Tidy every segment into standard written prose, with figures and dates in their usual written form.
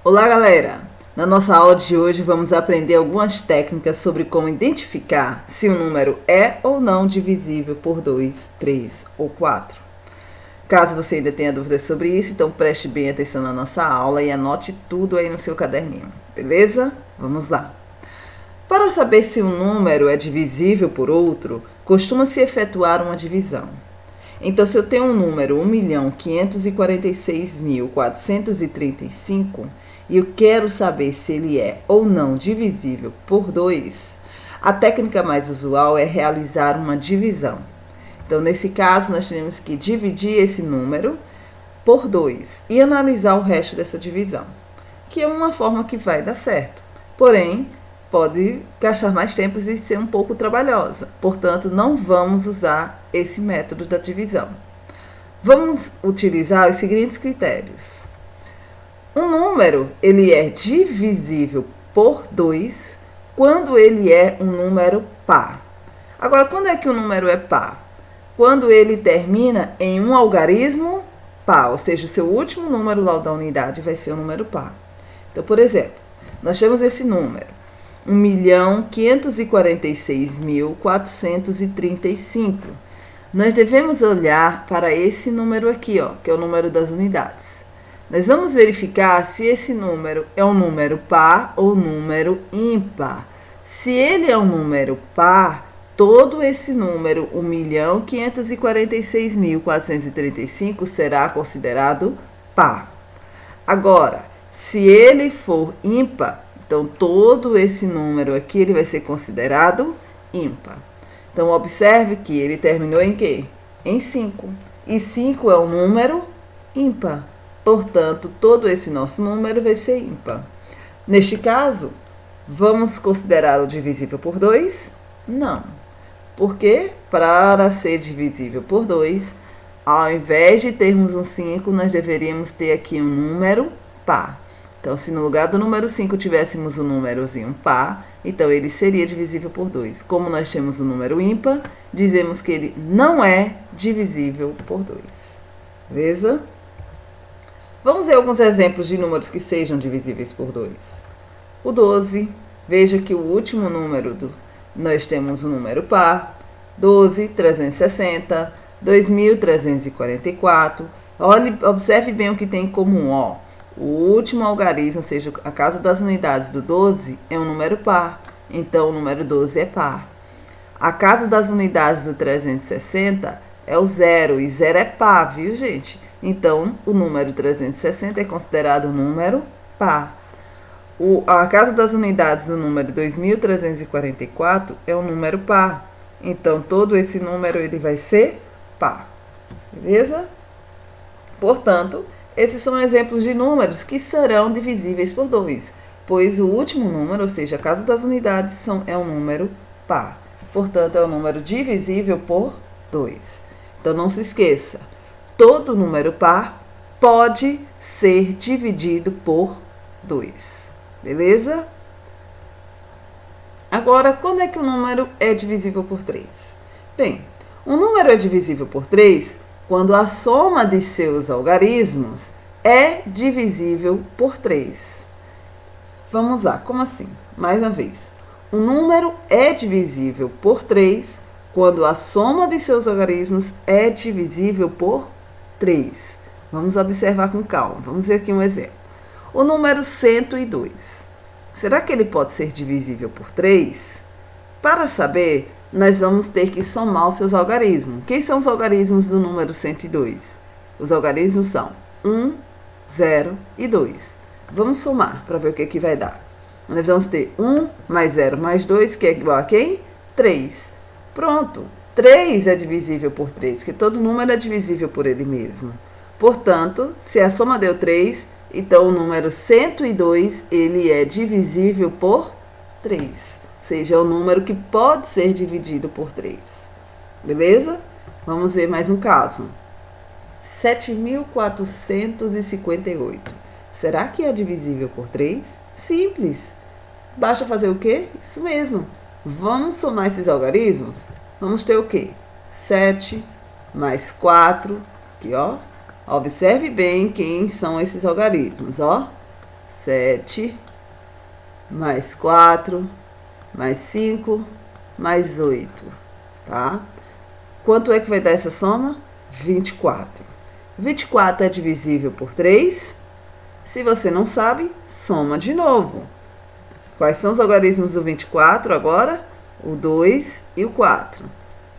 Olá, galera! Na nossa aula de hoje vamos aprender algumas técnicas sobre como identificar se um número é ou não divisível por 2, 3 ou 4. Caso você ainda tenha dúvidas sobre isso, então preste bem atenção na nossa aula e anote tudo aí no seu caderninho, beleza? Vamos lá! Para saber se um número é divisível por outro, costuma-se efetuar uma divisão. Então, se eu tenho um número 1.546.435 e eu quero saber se ele é ou não divisível por 2, a técnica mais usual é realizar uma divisão. Então, nesse caso, nós temos que dividir esse número por 2 e analisar o resto dessa divisão, que é uma forma que vai dar certo. Porém, pode gastar mais tempo e ser um pouco trabalhosa. Portanto, não vamos usar esse método da divisão. Vamos utilizar os seguintes critérios. Um número, ele é divisível por 2 quando ele é um número par. Agora, quando é que o número é par? Quando ele termina em um algarismo par, ou seja, o seu último número lá da unidade vai ser um número par. Então, por exemplo, nós temos esse número. 1.546.435. Nós devemos olhar para esse número aqui, ó, que é o número das unidades. Nós vamos verificar se esse número é um número par ou número ímpar. Se ele é um número par, todo esse número, 1.546.435, será considerado par. Agora, se ele for ímpar, então, todo esse número aqui ele vai ser considerado ímpar. Então, observe que ele terminou em quê? Em 5. E 5 é um número ímpar. Portanto, todo esse nosso número vai ser ímpar. Neste caso, vamos considerá-lo divisível por 2? Não. Porque, para ser divisível por 2, ao invés de termos um 5, nós deveríamos ter aqui um número par. Então, se no lugar do número 5 tivéssemos um númerozinho par, então ele seria divisível por 2. Como nós temos um número ímpar, dizemos que ele não é divisível por 2. Beleza? Vamos ver alguns exemplos de números que sejam divisíveis por 2. O 12, veja que o último número nós temos um número par, 12, 360, 2.344. Olhe, observe bem o que tem em comum, ó. O último algarismo, ou seja, a casa das unidades do 12, é um número par. Então, o número 12 é par. A casa das unidades do 360 é o 0, e 0 é par, viu, gente? Então, o número 360 é considerado um número par. A casa das unidades do número 2.344 é um número par. Então, todo esse número ele vai ser par. Beleza? Portanto, esses são exemplos de números que serão divisíveis por 2, pois o último número, ou seja, a casa das unidades, é um número par. Portanto, é um número divisível por 2. Então, não se esqueça, todo número par pode ser dividido por 2. Beleza? Agora, quando é que o número é divisível por 3? Bem, um número é divisível por 3 quando a soma de seus algarismos é divisível por 3. Vamos lá, como assim? Mais uma vez. Um número é divisível por 3 quando a soma de seus algarismos é divisível por 3. Vamos observar com calma. Vamos ver aqui um exemplo. O número 102. Será que ele pode ser divisível por 3? Para saber, nós vamos ter que somar os seus algarismos. Quem são os algarismos do número 102? Os algarismos são 1, 0 e 2. Vamos somar para ver o que vai dar. Nós vamos ter 1 mais 0 mais 2, que é igual a quem? 3. Pronto. 3 é divisível por 3, porque todo número é divisível por ele mesmo. Portanto, se a soma deu 3, então o número 102 ele é divisível por 3. Ou seja, é um número que pode ser dividido por 3. Beleza? Vamos ver mais um caso. 7.458. Será que é divisível por 3? Simples. Basta fazer o quê? Isso mesmo. Vamos somar esses algarismos? Vamos ter o quê? 7 mais 4. Aqui, ó. Observe bem quem são esses algarismos, ó. 7, mais 4, mais 5, mais 8, tá? Quanto é que vai dar essa soma? 24. 24 é divisível por 3. Se você não sabe, soma de novo. Quais são os algarismos do 24 agora? O 2 e o 4.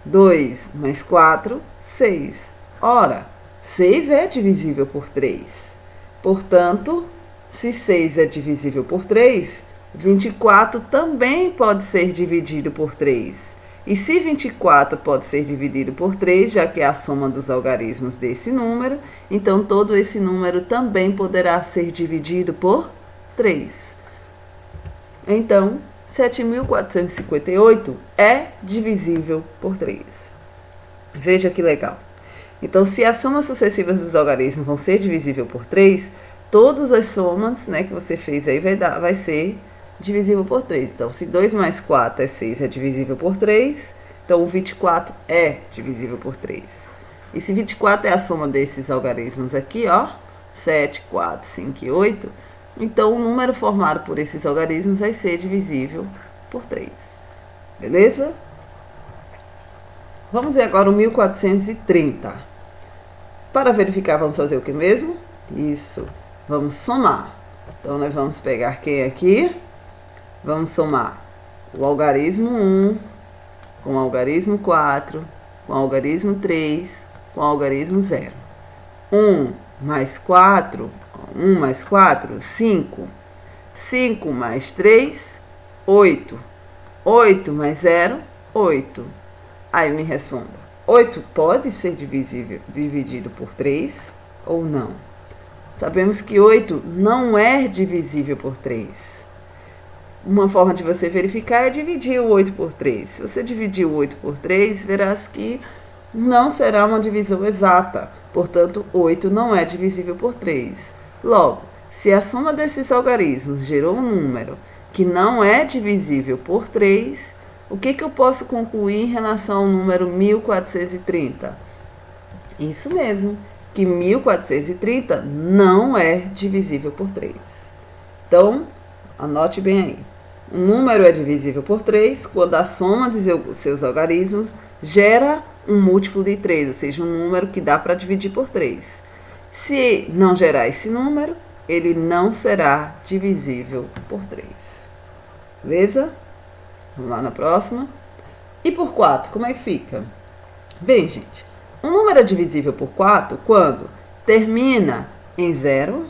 2 mais 4, 6. Ora, 6 é divisível por 3. Portanto, se 6 é divisível por 3, 24 também pode ser dividido por 3. E se 24 pode ser dividido por 3, já que é a soma dos algarismos desse número, então todo esse número também poderá ser dividido por 3. Então, 7.458 é divisível por 3. Veja que legal. Então, se as somas sucessivas dos algarismos vão ser divisível por 3, todas as somas, né, que você fez aí vai ser divisível por 3. Então, se 2 mais 4 é 6, é divisível por 3. Então, o 24 é divisível por 3. E se 24 é a soma desses algarismos aqui, ó, 7, 4, 5 e 8, então o número formado por esses algarismos vai ser divisível por 3. Beleza? Vamos ver agora o 1430. Para verificar, vamos fazer o que mesmo? Isso. Vamos somar. Então, nós vamos pegar quem aqui? Vamos somar o algarismo 1 com o algarismo 4, com o algarismo 3, com o algarismo 0. 1 mais 4, 5. 5 mais 3, 8. 8 mais 0, 8. Aí me responda, 8 pode ser dividido por 3 ou não? Sabemos que 8 não é divisível por 3. Uma forma de você verificar é dividir o 8 por 3. Se você dividir o 8 por 3, verás que não será uma divisão exata. Portanto, 8 não é divisível por 3. Logo, se a soma desses algarismos gerou um número que não é divisível por 3, o que eu posso concluir em relação ao número 1430? Isso mesmo, que 1430 não é divisível por 3. Então, anote bem aí. Um número é divisível por 3 quando a soma de seus algarismos gera um múltiplo de 3, ou seja, um número que dá para dividir por 3. Se não gerar esse número, ele não será divisível por 3. Beleza? Vamos lá na próxima. E por 4, como é que fica? Bem, gente, um número é divisível por 4 quando termina em 0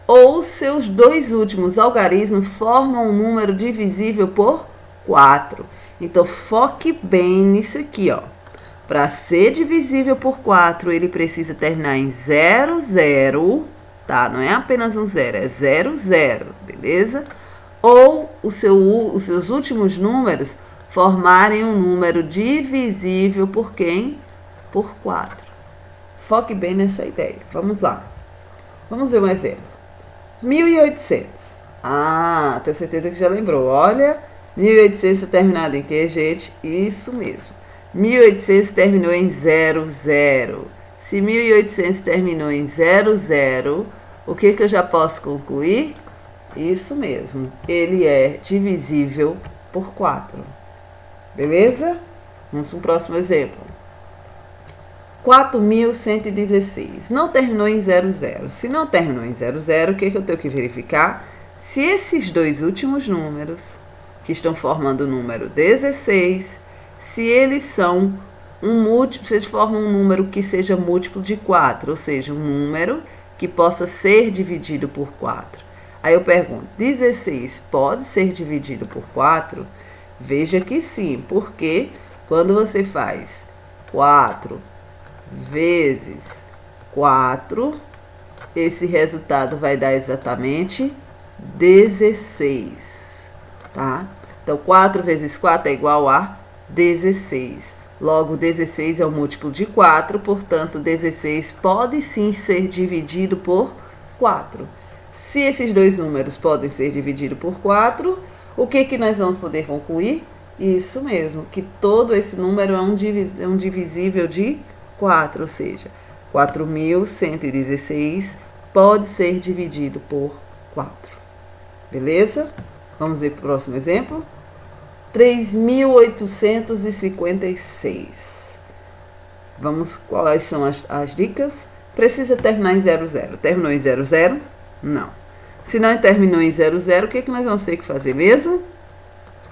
ou seus dois últimos algarismos formam um número divisível por 4. Então, foque bem nisso aqui, ó. Para ser divisível por 4, ele precisa terminar em 0, 0, tá? Não é apenas um 0, é 0, 0, beleza? Ou os seus últimos números formarem um número divisível por quem? Por 4. Foque bem nessa ideia. Vamos lá. Vamos ver um exemplo. 1.800. Ah, tenho certeza que já lembrou. Olha, 1.800 terminado em que, gente? Isso mesmo. 1.800 terminou em 0, 0. Se 1.800 terminou em 0, 0, o que eu já posso concluir? Isso mesmo. Ele é divisível por 4. Beleza? Vamos para o próximo exemplo. 4.116. Não terminou em 00. Se não terminou em 00, o que eu tenho que verificar? Se esses dois últimos números, que estão formando o número 16, se eles são um múltiplo, se eles formam um número que seja múltiplo de 4, ou seja, um número que possa ser dividido por 4. Aí eu pergunto, 16 pode ser dividido por 4? Veja que sim, porque quando você faz 4 vezes 4, esse resultado vai dar exatamente 16, tá? Então, 4 vezes 4 é igual a 16. Logo, 16 é o múltiplo de 4, portanto, 16 pode sim ser dividido por 4. Se esses dois números podem ser divididos por 4, o que nós vamos poder concluir? Isso mesmo, que todo esse número é um divisível de 4, ou seja, 4.116 pode ser dividido por 4. Beleza? Vamos ver para o próximo exemplo. 3.856. Vamos, quais são as dicas? Precisa terminar em 00. Terminou em 00? Não. Se não terminou em 00, o que nós vamos ter que fazer mesmo?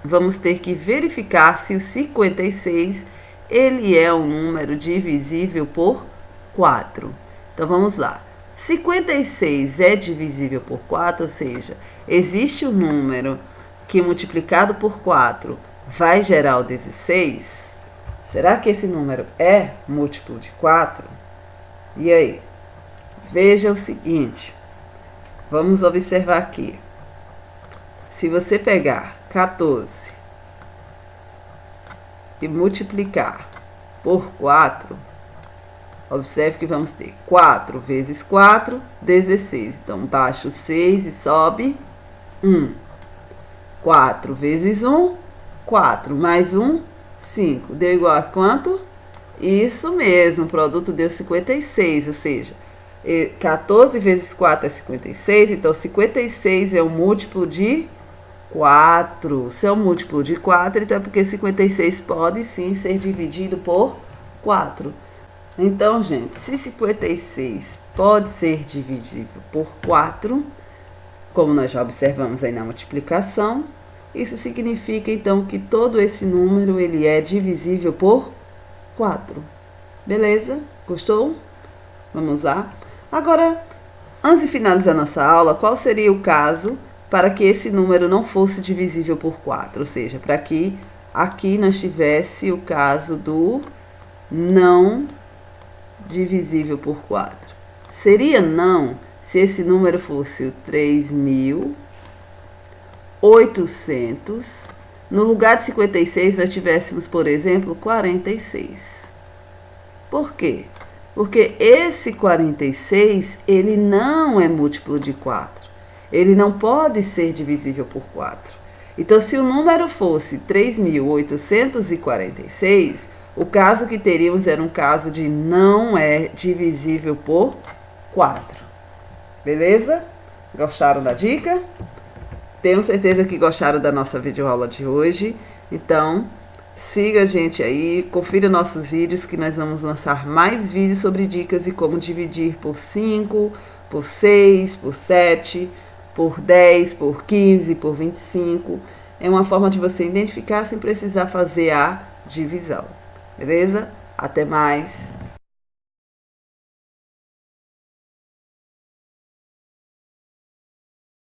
Vamos ter que verificar se o 56 ele é um número divisível por 4. Então vamos lá. 56 é divisível por 4, ou seja, existe um número que multiplicado por 4 vai gerar o 16? Será que esse número é múltiplo de 4? E aí? Veja o seguinte. Vamos observar aqui. Se você pegar 14 e multiplicar por 4, observe que vamos ter 4 vezes 4, 16. Então, baixa o 6 e sobe 1. 4 vezes 1, 4. Mais 1, 5. Deu igual a quanto? Isso mesmo, o produto deu 56, ou seja, 14 vezes 4 é 56, então 56 é um múltiplo de 4. Se é um múltiplo de 4, então é porque 56 pode sim ser dividido por 4. Então, gente, se 56 pode ser divisível por 4, como nós já observamos aí na multiplicação, isso significa então que todo esse número ele é divisível por 4. Beleza? Gostou? Vamos lá? Agora, antes de finalizar nossa aula, qual seria o caso para que esse número não fosse divisível por 4? Ou seja, para que aqui nós tivesse o caso do não divisível por 4. Seria não se esse número fosse o 3.800. No lugar de 56, nós tivéssemos, por exemplo, 46. Por quê? Porque esse 46, ele não é múltiplo de 4. Ele não pode ser divisível por 4. Então, se o número fosse 3.846, o caso que teríamos era um caso de não é divisível por 4. Beleza? Gostaram da dica? Tenho certeza que gostaram da nossa videoaula de hoje. Então, siga a gente aí, confira nossos vídeos que nós vamos lançar mais vídeos sobre dicas de como dividir por 5, por 6, por 7, por 10, por 15, por 25. É uma forma de você identificar sem precisar fazer a divisão. Beleza? Até mais!